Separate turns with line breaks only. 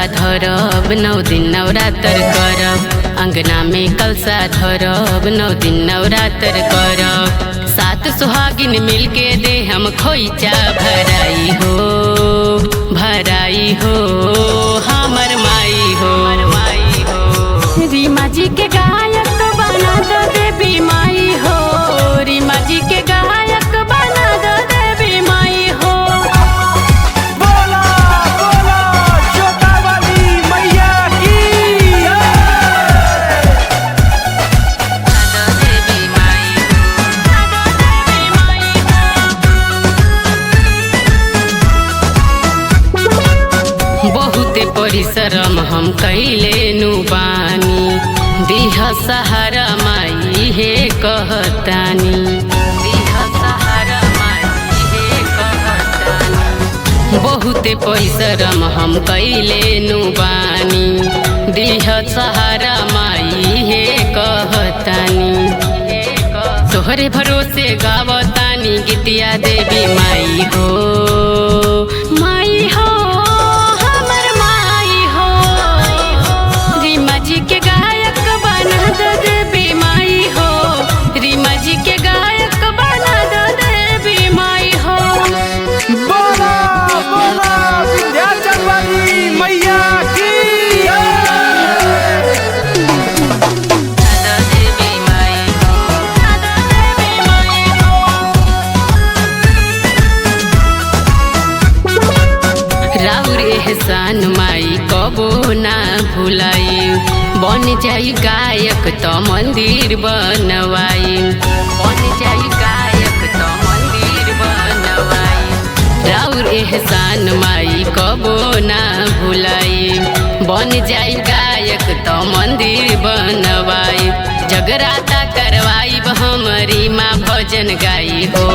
धरब 9 दिन नवरात्र करब। अंगना में कलसा धरब 9 दिन नवरात्र करब। 7 सुहागिन मिलके दे हम खोइचा भराई हो हमर माई हो। रीमा जी के गायक बना दो देवी माई हो। रीमा जी के गायक बना दो देवी माई हो।
बोला बोला जोता वाली मैया की
देवी माई हो। बहुते परिश्रम हम कैले नु बानी। दिह सहारा माई हे कहतानी। दिह सहारा माई हे कहतानी। बहुते परिश्रम हम कैले नु बानी। दिह सहारा माई हे कहतानी। तोहरे भरोसे गावतानी गीतिया देवी माई हो। माई हो हमर माई हो। रीमा जी के गायक बना दो देवी माई हो। रीमा जी के गायक बना दो देवी माई हो।
बोला बोला विंध्याचल वाली मैया की
देवी माई हो। देवी माई हो। राउर एहसान माई कबो ना भुलाई। बन जाई गायक तो मंदिर बनवाई। बन जाई गायक तो मंदिर बनवाई। राउर एहसान माई कबो ना भुलाई। बन जाई गायक तो मंदिर बनवाई। जगराता करवाई हमरी माँ भजन गाई हो।